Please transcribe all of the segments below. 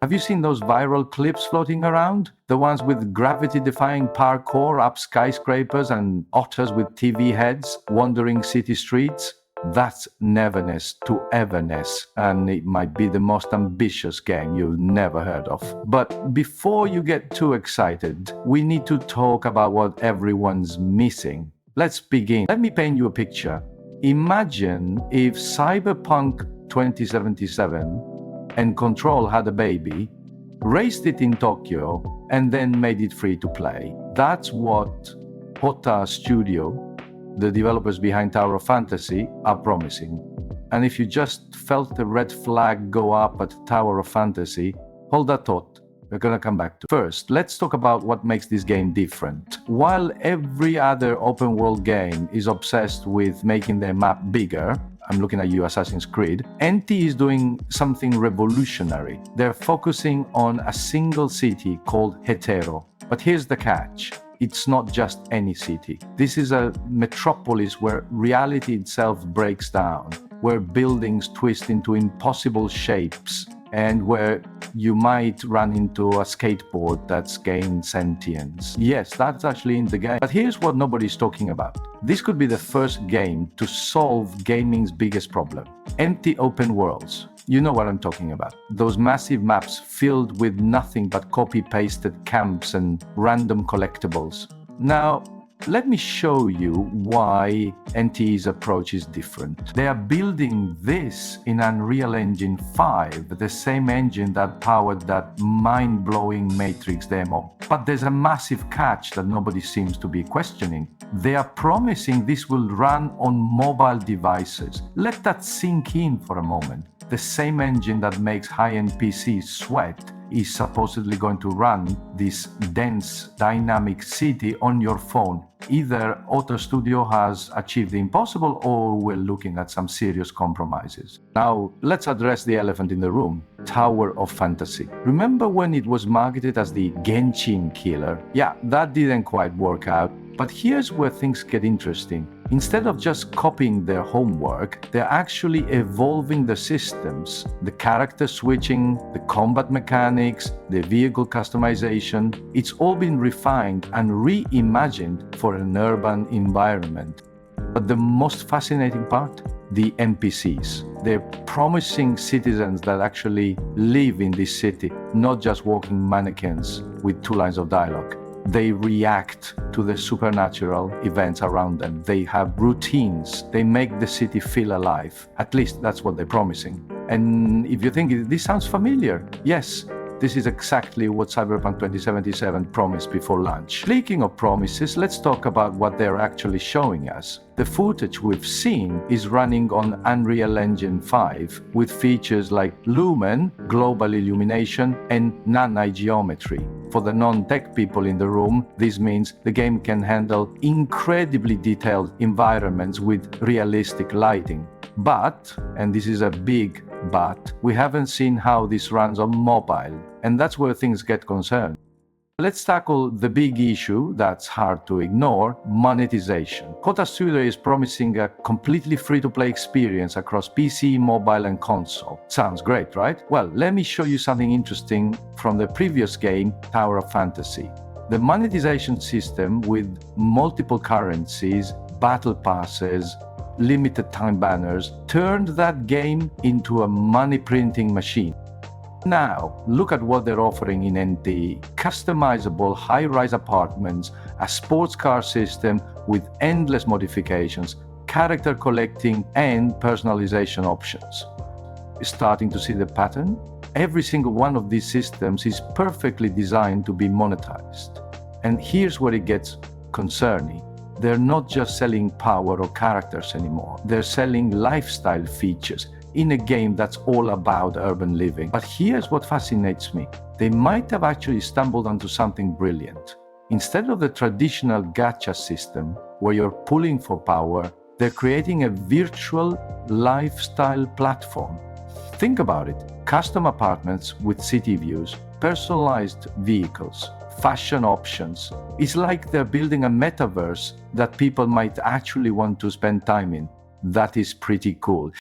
Have you seen those viral clips floating around? The ones with gravity-defying parkour up skyscrapers and otters with TV heads wandering city streets? That's Neverness to Everness, and it might be the most ambitious game you've never heard of. But before you get too excited, we need to talk about what everyone's missing. Let's begin. Let me paint you a picture. Imagine if Cyberpunk 2077 and Control had a baby, raised it in Tokyo, and then made it free to play. That's what Hota Studio, the developers behind Tower of Fantasy, are promising. And if you just felt the red flag go up at Tower of Fantasy, hold that thought. We're gonna come back to it. First, let's talk about what makes this game different. While every other open world game is obsessed with making their map bigger, I'm looking at you, Assassin's Creed, NT is doing something revolutionary. They're focusing on a single city called Hetero. But here's the catch. It's not just any city. This is a metropolis where reality itself breaks down, where buildings twist into impossible shapes, and where you might run into a skateboard that's gained sentience. Yes, that's actually in the game. But here's what nobody's talking about. This could be the first game to solve gaming's biggest problem. Empty open worlds. You know what I'm talking about. Those massive maps filled with nothing but copy-pasted camps and random collectibles. Now, let me show you why NTE's approach is different. They are building this in Unreal Engine 5, the same engine that powered that mind-blowing Matrix demo. But there's a massive catch that nobody seems to be questioning. They are promising this will run on mobile devices. Let that sink in for a moment. The same engine that makes high-end PCs sweat is supposedly going to run this dense, dynamic city on your phone. Either Auto Studio has achieved the impossible or we're looking at some serious compromises. Now, let's address the elephant in the room, Tower of Fantasy. Remember when it was marketed as the Genshin killer? Yeah, that didn't quite work out. But here's where things get interesting. Instead of just copying their homework, they're actually evolving the systems, the character switching, the combat mechanics, the vehicle customization. It's all been refined and reimagined for an urban environment. But the most fascinating part? The NPCs. They're promising citizens that actually live in this city, not just walking mannequins with 2 lines of dialogue. They react to the supernatural events around them. They have routines. They make the city feel alive. At least that's what they're promising. And if you think this sounds familiar, yes, this is exactly what Cyberpunk 2077 promised before launch. Speaking of promises, let's talk about what they're actually showing us. The footage we've seen is running on Unreal Engine 5 with features like Lumen, global illumination, and Nanite geometry. For the non-tech people in the room, this means the game can handle incredibly detailed environments with realistic lighting. But, and this is a big but, we haven't seen how this runs on mobile, and that's where things get concerned. Let's tackle the big issue that's hard to ignore, monetization. Hota Studio is promising a completely free-to-play experience across PC, mobile, and console. Sounds great, right? Well, let me show you something interesting from the previous game, Tower of Fantasy. The monetization system with multiple currencies, battle passes, limited time banners, turned that game into a money printing machine. Now, look at what they're offering in NT. Customizable high-rise apartments, a sports car system with endless modifications, character collecting, and personalization options. Starting to see the pattern? Every single one of these systems is perfectly designed to be monetized. And here's where it gets concerning. They're not just selling power or characters anymore. They're selling lifestyle features in a game that's all about urban living. But here's what fascinates me. They might have actually stumbled onto something brilliant. Instead of the traditional gacha system, where you're pulling for power, they're creating a virtual lifestyle platform. Think about it. Custom apartments with city views, personalized vehicles, fashion options. It's like they're building a metaverse that people might actually want to spend time in. That is pretty cool.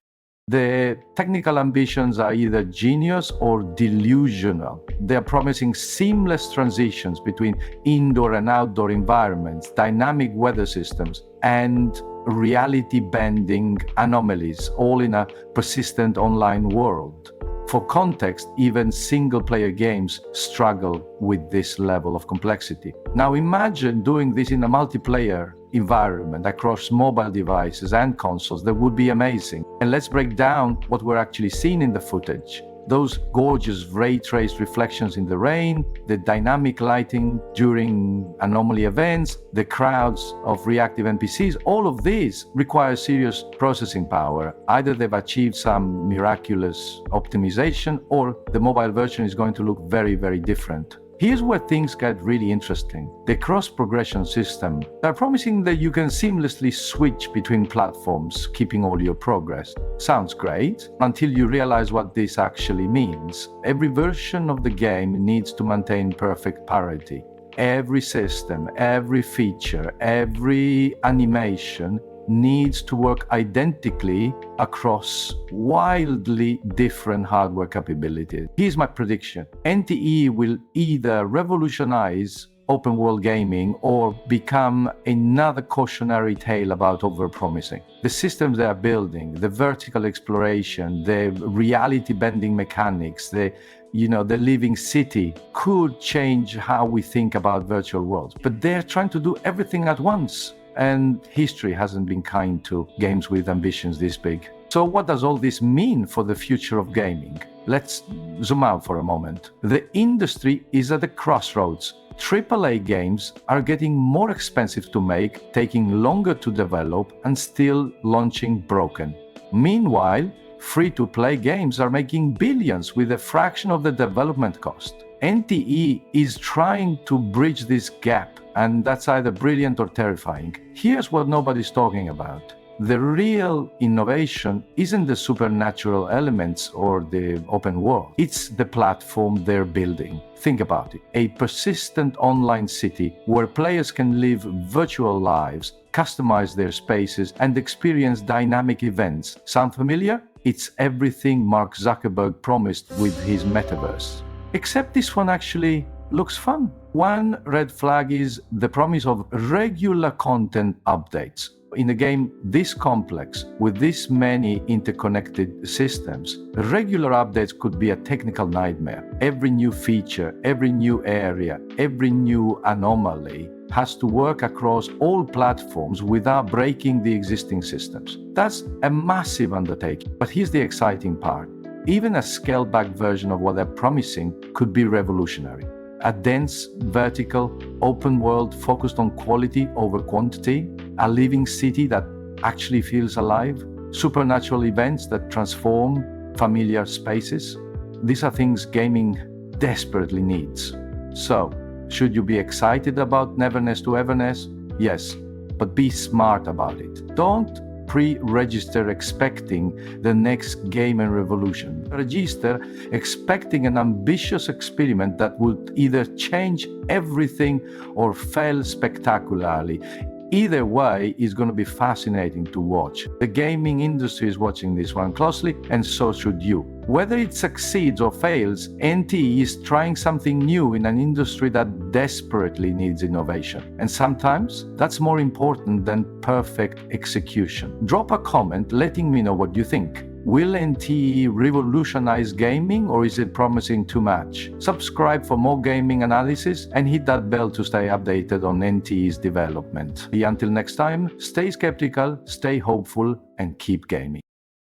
The technical ambitions are either genius or delusional. They are promising seamless transitions between indoor and outdoor environments, dynamic weather systems, and reality-bending anomalies, all in a persistent online world. For context, even single-player games struggle with this level of complexity. Now imagine doing this in a multiplayer environment across mobile devices and consoles. That would be amazing. And let's break down what we're actually seeing in the footage. Those gorgeous ray-traced reflections in the rain, the dynamic lighting during anomaly events, the crowds of reactive NPCs, all of these require serious processing power. Either they've achieved some miraculous optimization, or the mobile version is going to look very, very different. Here's where things get really interesting. The cross-progression system. They're promising that you can seamlessly switch between platforms, keeping all your progress. Sounds great, until you realize what this actually means. Every version of the game needs to maintain perfect parity. Every system, every feature, every animation needs to work identically across wildly different hardware capabilities. Here's my prediction. NTE will either revolutionize open world gaming or become another cautionary tale about overpromising. The systems they are building, the vertical exploration, the reality bending mechanics, the living city could change how we think about virtual worlds. But they're trying to do everything at once. And history hasn't been kind to games with ambitions this big. So what does all this mean for the future of gaming? Let's zoom out for a moment. The industry is at the crossroads. AAA games are getting more expensive to make, taking longer to develop, and still launching broken. Meanwhile, free-to-play games are making billions with a fraction of the development cost. NTE is trying to bridge this gap, and that's either brilliant or terrifying. Here's what nobody's talking about. The real innovation isn't the supernatural elements or the open world. It's the platform they're building. Think about it. A persistent online city where players can live virtual lives, customize their spaces, and experience dynamic events. Sound familiar? It's everything Mark Zuckerberg promised with his metaverse. Except this one actually looks fun. One red flag is the promise of regular content updates. In a game this complex, with this many interconnected systems, regular updates could be a technical nightmare. Every new feature, every new area, every new anomaly has to work across all platforms without breaking the existing systems. That's a massive undertaking. But here's the exciting part. Even a scaled-back version of what they're promising could be revolutionary. A dense, vertical, open world focused on quality over quantity, a living city that actually feels alive, supernatural events that transform familiar spaces. These are things gaming desperately needs. So, should you be excited about Neverness to Everness? Yes, but be smart about it. Don't pre-register expecting the next game and revolution. Register expecting an ambitious experiment that would either change everything or fail spectacularly. Either way is going to be fascinating to watch. The gaming industry is watching this one closely, and so should you. Whether it succeeds or fails, NTE is trying something new in an industry that desperately needs innovation. And sometimes that's more important than perfect execution. Drop a comment letting me know what you think. Will NTE revolutionize gaming, or is it promising too much? Subscribe for more gaming analysis and hit that bell to stay updated on NTE's development. Until next time, stay skeptical, stay hopeful, and keep gaming.